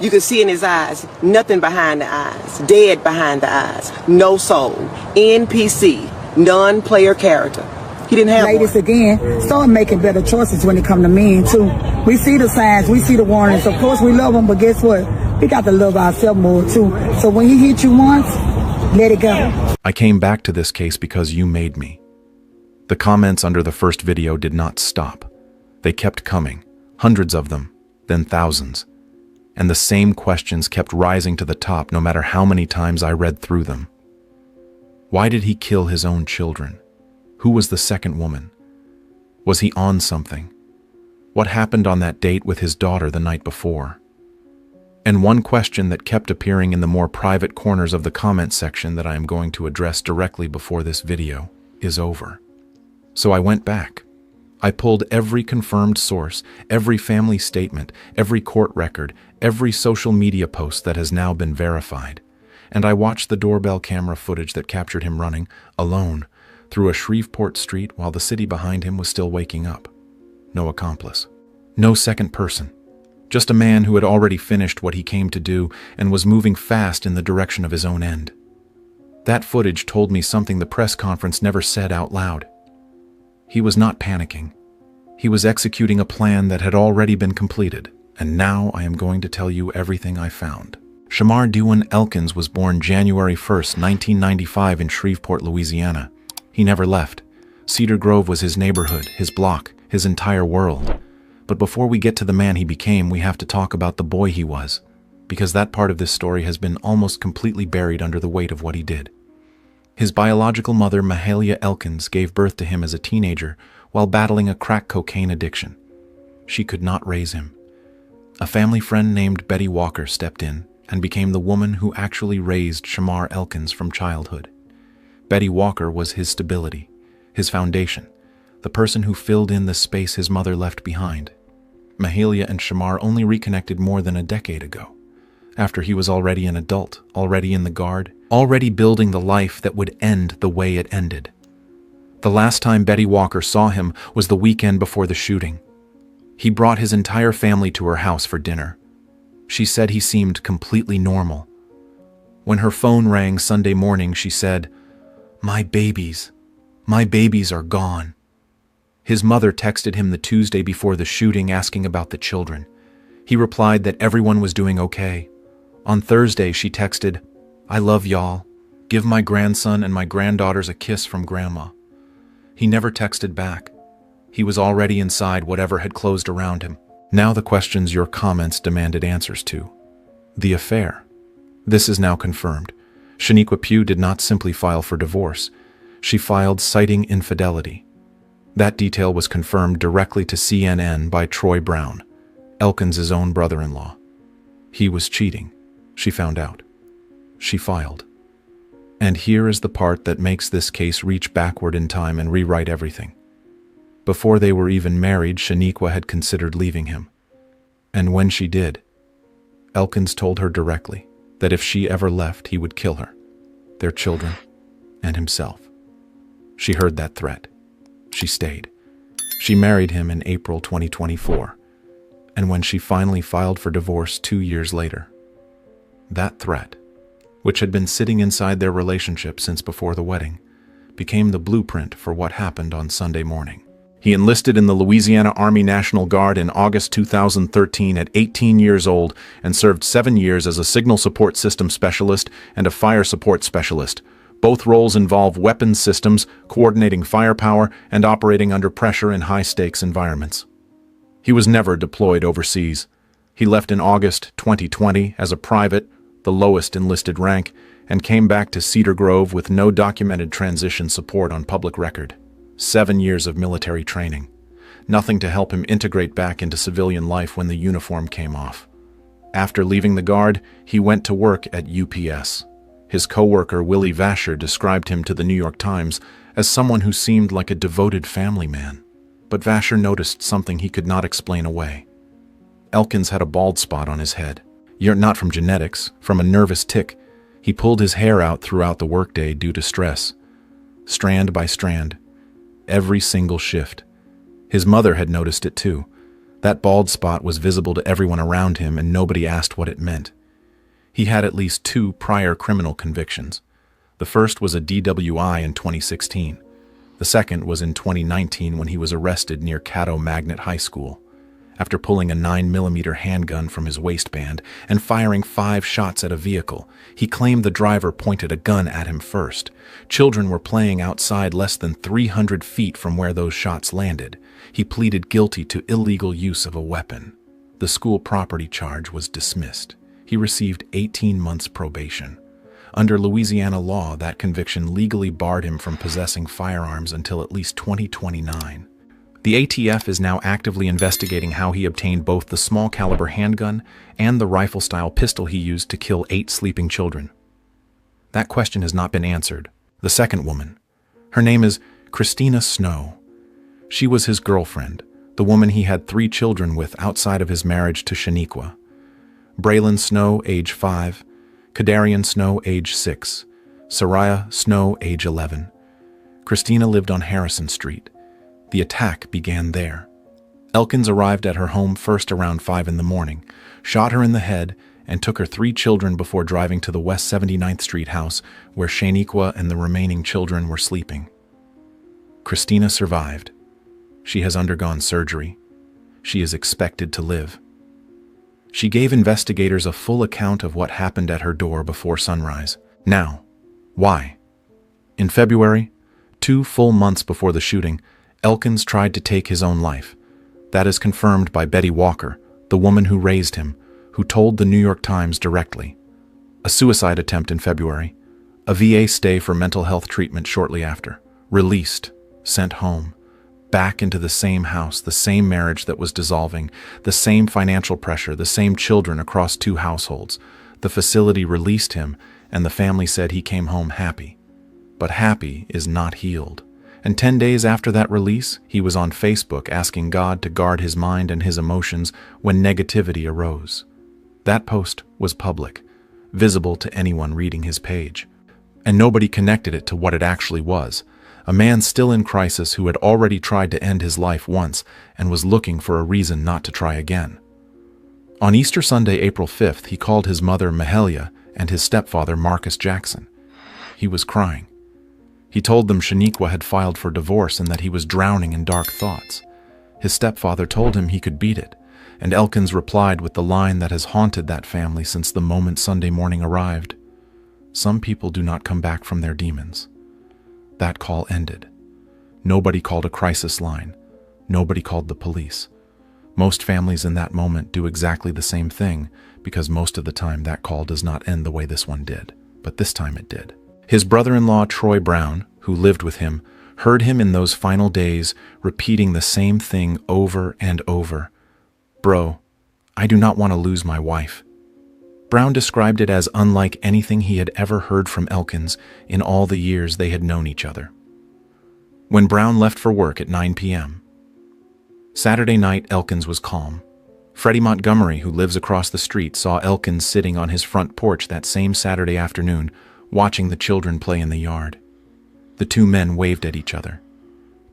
You could see in his eyes, nothing behind the eyes, dead behind the eyes, no soul, NPC, non-player character. He didn't have ladies one. Again, start making better choices when it come to men too. We see the signs, we see the warnings. Of course we love them, but guess what? We got to love ourselves more too. So when he hit you once, let it go. I came back to this case because you made me. The comments under the first video did not stop. They kept coming, hundreds of them, then thousands. And the same questions kept rising to the top no matter how many times I read through them. Why did he kill his own children? Who was the second woman? Was he on something? What happened on that date with his daughter the night before? And one question that kept appearing in the more private corners of the comment section that I am going to address directly before this video is over. So I went back. I pulled every confirmed source, every family statement, every court record, every social media post that has now been verified. And I watched the doorbell camera footage that captured him running, alone, through a Shreveport street while the city behind him was still waking up. No accomplice. No second person. Just a man who had already finished what he came to do and was moving fast in the direction of his own end. That footage told me something the press conference never said out loud. He was not panicking. He was executing a plan that had already been completed, and now I am going to tell you everything I found. Shamar Dewan Elkins was born January 1st, 1995 in Shreveport, Louisiana. He never left. Cedar Grove was his neighborhood, his block, his entire world. But before we get to the man he became, we have to talk about the boy he was, because that part of this story has been almost completely buried under the weight of what he did. His biological mother, Mahalia Elkins, gave birth to him as a teenager while battling a crack cocaine addiction. She could not raise him. A family friend named Betty Walker stepped in and became the woman who actually raised Shamar Elkins from childhood. Betty Walker was his stability, his foundation, the person who filled in the space his mother left behind. Mahalia and Shamar only reconnected more than a decade ago, after he was already an adult, already in the Guard, already building the life that would end the way it ended. The last time Betty Walker saw him was the weekend before the shooting. He brought his entire family to her house for dinner. She said he seemed completely normal. When her phone rang Sunday morning, she said, My babies are gone." His mother texted him the Tuesday before the shooting asking about the children. He replied that everyone was doing okay. On Thursday, she texted, "I love y'all. Give my grandson and my granddaughters a kiss from Grandma." He never texted back. He was already inside whatever had closed around him. Now the questions your comments demanded answers to. The affair. This is now confirmed. Shaniqua Pugh did not simply file for divorce. She filed citing infidelity. That detail was confirmed directly to CNN by Troy Brown, Elkins' own brother-in-law. He was cheating. She found out. She filed. And here is the part that makes this case reach backward in time and rewrite everything. Before they were even married, Shaniqua had considered leaving him. And when she did, Elkins told her directly that if she ever left, he would kill her, their children, and himself. She heard that threat. She stayed. She married him in April 2024. And when she finally filed for divorce 2 years later, that threat, which had been sitting inside their relationship since before the wedding, became the blueprint for what happened on Sunday morning. He enlisted in the Louisiana Army National Guard in August 2013 at 18 years old and served 7 years as a signal support system specialist and a fire support specialist. Both roles involve weapons systems, coordinating firepower, and operating under pressure in high-stakes environments. He was never deployed overseas. He left in August 2020 as a private, the lowest enlisted rank, and came back to Cedar Grove with no documented transition support on public record. 7 years of military training. Nothing to help him integrate back into civilian life when the uniform came off. After leaving the Guard, he went to work at UPS. His co-worker Willie Vasher described him to the New York Times as someone who seemed like a devoted family man. But Vasher noticed something he could not explain away. Elkins had a bald spot on his head. Not from genetics, from a nervous tic. He pulled his hair out throughout the workday due to stress. Strand by strand. Every single shift. His mother had noticed it too. That bald spot was visible to everyone around him, and nobody asked what it meant. He had at least 2 prior criminal convictions. The first was a DWI in 2016. The second was in 2019 when he was arrested near Caddo Magnet High School. After pulling a 9mm handgun from his waistband and firing 5 shots at a vehicle, he claimed the driver pointed a gun at him first. Children were playing outside less than 300 feet from where those shots landed. He pleaded guilty to illegal use of a weapon. The school property charge was dismissed. He received 18 months probation. Under Louisiana law, that conviction legally barred him from possessing firearms until at least 2029. The ATF is now actively investigating how he obtained both the small-caliber handgun and the rifle-style pistol he used to kill 8 sleeping children. That question has not been answered. The second woman. Her name is Christina Snow. She was his girlfriend, the woman he had 3 children with outside of his marriage to Shaniqua. Braylon Snow, age 5, Kadarian Snow, age 6, Soraya Snow, age 11. Christina lived on Harrison Street. The attack began there. Elkins arrived at her home first around 5 in the morning, shot her in the head, and took her 3 children before driving to the West 79th Street house where Shaniqua and the remaining children were sleeping. Christina survived. She has undergone surgery. She is expected to live. She gave investigators a full account of what happened at her door before sunrise. Now, why? In February, 2 full months before the shooting, Elkins tried to take his own life. That is confirmed by Betty Walker, the woman who raised him, who told the New York Times directly. A suicide attempt in February, a VA stay for mental health treatment shortly after, released, sent home, back into the same house, the same marriage that was dissolving, the same financial pressure, the same children across 2 households. The facility released him, and the family said he came home happy. But happy is not healed. And 10 days after that release, he was on Facebook asking God to guard his mind and his emotions when negativity arose. That post was public, visible to anyone reading his page. And nobody connected it to what it actually was. A man still in crisis who had already tried to end his life once and was looking for a reason not to try again. On Easter Sunday, April 5th, he called his mother Mahalia and his stepfather Marcus Jackson. He was crying. He told them Shaniqua had filed for divorce and that he was drowning in dark thoughts. His stepfather told him he could beat it, and Elkins replied with the line that has haunted that family since the moment Sunday morning arrived. Some people do not come back from their demons. That call ended. Nobody called a crisis line. Nobody called the police. Most families in that moment do exactly the same thing because most of the time that call does not end the way this one did. But this time it did. His brother-in-law, Troy Brown, who lived with him, heard him in those final days repeating the same thing over and over. "Bro, I do not want to lose my wife." Brown described it as unlike anything he had ever heard from Elkins in all the years they had known each other. When Brown left for work at 9 p.m. Saturday night, Elkins was calm. Freddie Montgomery, who lives across the street, saw Elkins sitting on his front porch that same Saturday afternoon, watching the children play in the yard. The 2 men waved at each other.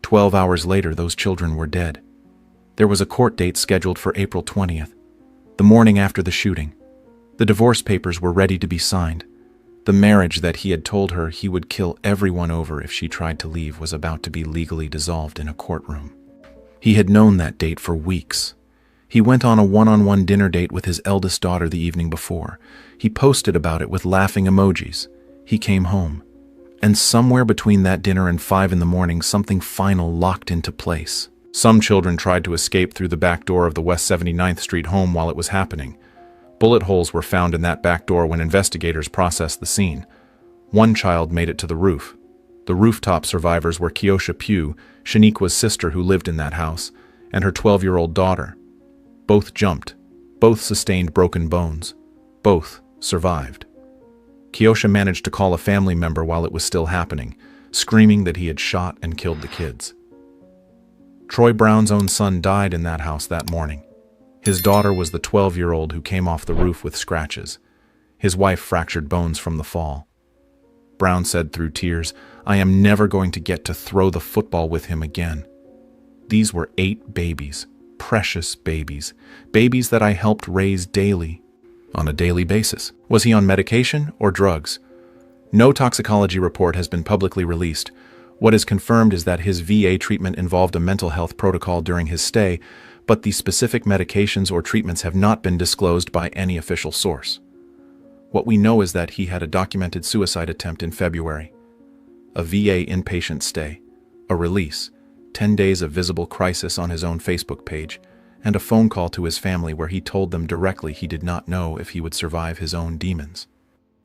12 hours later, those children were dead. There was a court date scheduled for April 20th, the morning after the shooting. The divorce papers were ready to be signed. The marriage that he had told her he would kill everyone over if she tried to leave was about to be legally dissolved in a courtroom. He had known that date for weeks. He went on a one-on-one dinner date with his eldest daughter the evening before. He posted about it with laughing emojis. He came home. And somewhere between that dinner and 5 in the morning, something final locked into place. Some children tried to escape through the back door of the West 79th Street home while it was happening. Bullet holes were found in that back door when investigators processed the scene. One child made it to the roof. The rooftop survivors were Keosha Pugh, Shaniqua's sister who lived in that house, and her 12-year-old daughter. Both jumped. Both sustained broken bones. Both survived. Keosha managed to call a family member while it was still happening, screaming that he had shot and killed the kids. Troy Brown's own son died in that house that morning. His daughter was the 12-year-old who came off the roof with scratches. His wife fractured bones from the fall. Brown said through tears, "I am never going to get to throw the football with him again." These were 8 babies, precious babies, babies that I helped raise daily, on a daily basis. Was he on medication or drugs? No toxicology report has been publicly released. What is confirmed is that his VA treatment involved a mental health protocol during his stay, but the specific medications or treatments have not been disclosed by any official source. What we know is that he had a documented suicide attempt in February, a VA inpatient stay, a release, 10 days of visible crisis on his own Facebook page, and a phone call to his family where he told them directly he did not know if he would survive his own demons.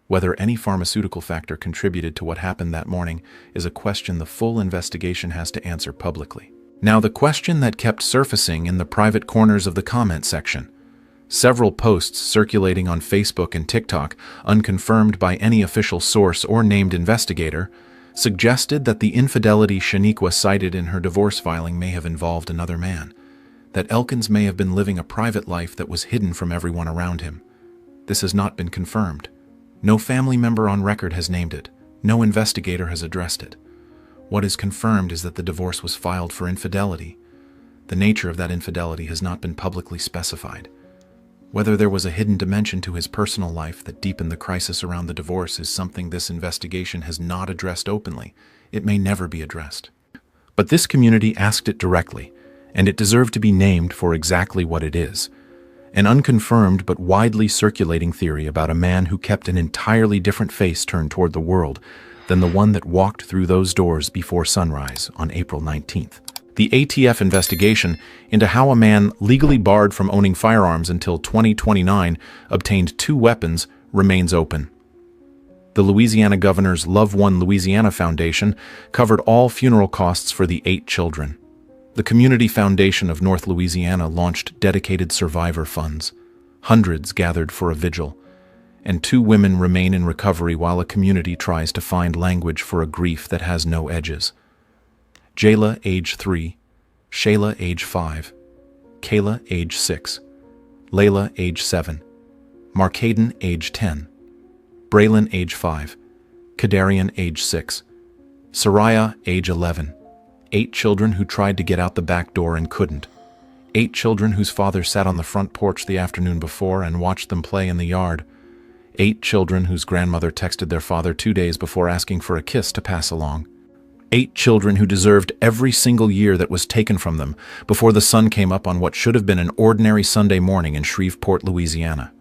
Whether any pharmaceutical factor contributed to what happened that morning is a question the full investigation has to answer publicly. Now, the question that kept surfacing in the private corners of the comment section. Several posts circulating on Facebook and TikTok, unconfirmed by any official source or named investigator, suggested that the infidelity Shaniqua cited in her divorce filing may have involved another man, that Elkins may have been living a private life that was hidden from everyone around him. This has not been confirmed. No family member on record has named it. No investigator has addressed it. What is confirmed is that the divorce was filed for infidelity. The nature of that infidelity has not been publicly specified. Whether there was a hidden dimension to his personal life that deepened the crisis around the divorce is something this investigation has not addressed openly. It may never be addressed. But this community asked it directly, and it deserved to be named for exactly what it is. An unconfirmed but widely circulating theory about a man who kept an entirely different face turned toward the world than the one that walked through those doors before sunrise on April 19th. The ATF investigation into how a man legally barred from owning firearms until 2029 obtained 2 weapons remains open. The Louisiana governor's Love One Louisiana Foundation covered all funeral costs for the 8 children. The Community Foundation of North Louisiana launched dedicated survivor funds. Hundreds gathered for a vigil, and 2 women remain in recovery while a community tries to find language for a grief that has no edges. Jayla, age 3, Shayla, age 5, Kayla, age 6, Layla, age 7, Marcaden, age 10, Braylon, age 5, Kadarian, age 6, Soraya, age 11, 8 children who tried to get out the back door and couldn't, 8 children whose father sat on the front porch the afternoon before and watched them play in the yard, 8 children whose grandmother texted their father 2 days before asking for a kiss to pass along, 8 children who deserved every single year that was taken from them before the sun came up on what should have been an ordinary Sunday morning in Shreveport, Louisiana.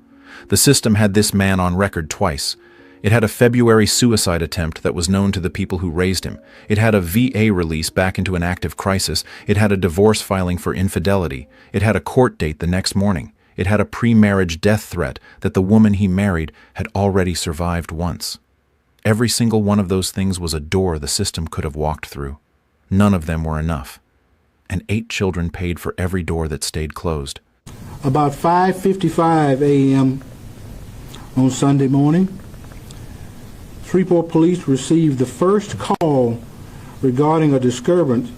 The system had this man on record twice. It had a February suicide attempt that was known to the people who raised him. It had a VA release back into an active crisis. It had a divorce filing for infidelity. It had a court date the next morning. It had a pre-marriage death threat that the woman he married had already survived once. Every single one of those things was a door the system could have walked through. None of them were enough. And 8 children paid for every door that stayed closed. About 5:55 a.m. on Sunday morning, Shreveport police received the first call regarding a disturbance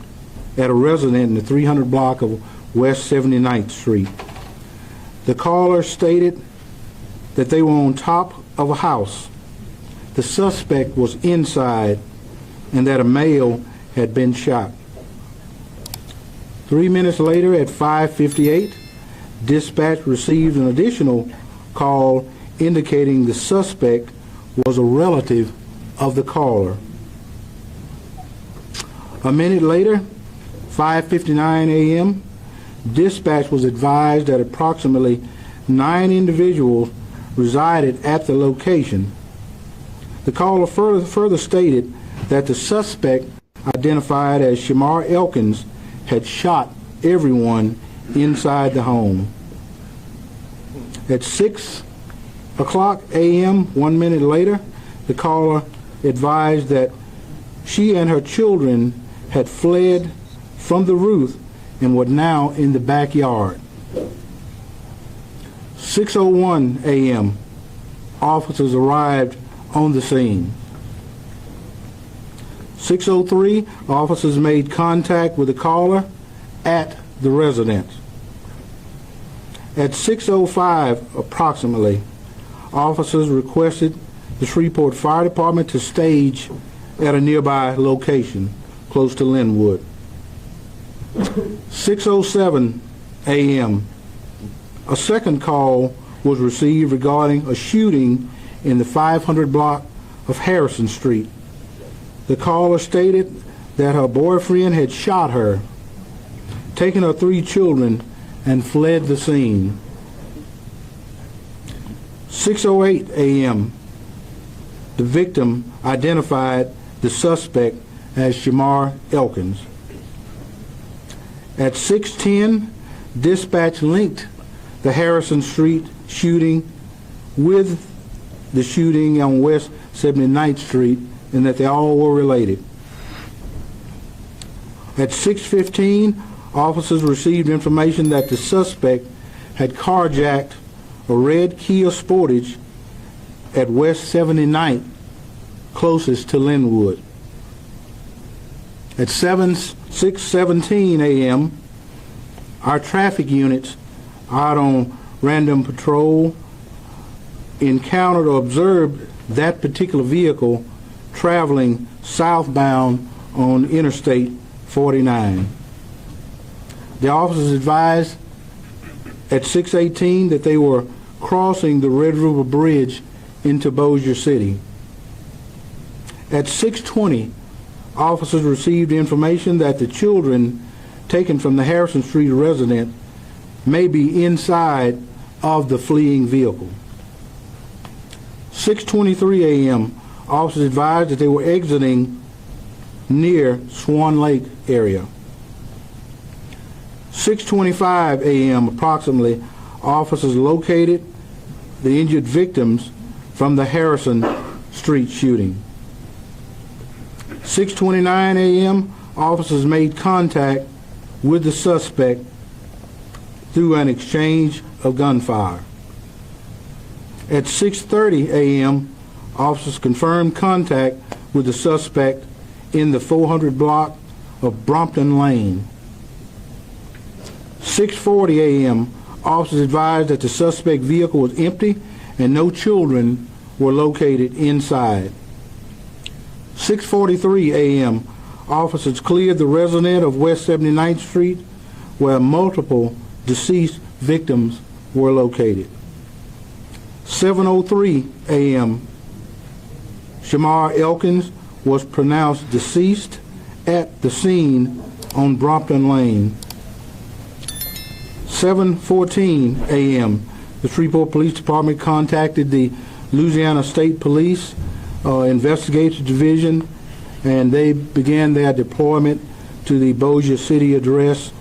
at a residence in the 300 block of West 79th Street. The caller stated that they were on top of a house. The suspect was inside and that a male had been shot. 3 minutes later at 5:58, dispatch received an additional call indicating the suspect was a relative of the caller. A minute later, 5:59 a.m., dispatch was advised that approximately 9 individuals resided at the location. The caller further stated that the suspect, identified as Shamar Elkins, had shot everyone inside the home. At 6 o'clock a.m., 1 minute later, the caller advised that she and her children had fled from the roof and were now in the backyard. 6:01 a.m., officers arrived on the scene. 6:03, officers made contact with the caller at the residence. At 6:05 approximately, officers requested the Shreveport Fire Department to stage at a nearby location close to Linwood. 6:07 a.m., a second call was received regarding a shooting in the 500 block of Harrison Street. The caller stated that her boyfriend had shot her, taken her 3 children, and fled the scene. 6:08 a.m., the victim identified the suspect as Shamar Elkins. At 6:10, dispatch linked the Harrison Street shooting with the shooting on West 79th Street and that they all were related. At 6:15, officers received information that the suspect had carjacked a red Kia Sportage at West 79th, closest to Linwood. At 6:17 a.m., our traffic units out on random patrol encountered or observed that particular vehicle traveling southbound on Interstate 49. The officers advised at 6:18 that they were crossing the Red River Bridge into Bossier City. At 6:20, officers received information that the children taken from the Harrison Street residence may be inside of the fleeing vehicle. 6:23 a.m., officers advised that they were exiting near Swan Lake area. 6:25 a.m. approximately, officers located the injured victims from the Harrison Street shooting. 6:29 a.m., officers made contact with the suspect through an exchange of gunfire. At 6:30 a.m., officers confirmed contact with the suspect in the 400 block of Brompton Lane. 6:40 a.m., officers advised that the suspect vehicle was empty and no children were located inside. 6:43 a.m., officers cleared the residence of West 79th Street where multiple deceased victims were located. 7:03 a.m., Shamar Elkins was pronounced deceased at the scene on Brompton Lane. 7:14 a.m., the Shreveport Police Department contacted the Louisiana State Police Investigative Division, and they began their deployment to the Bossier City address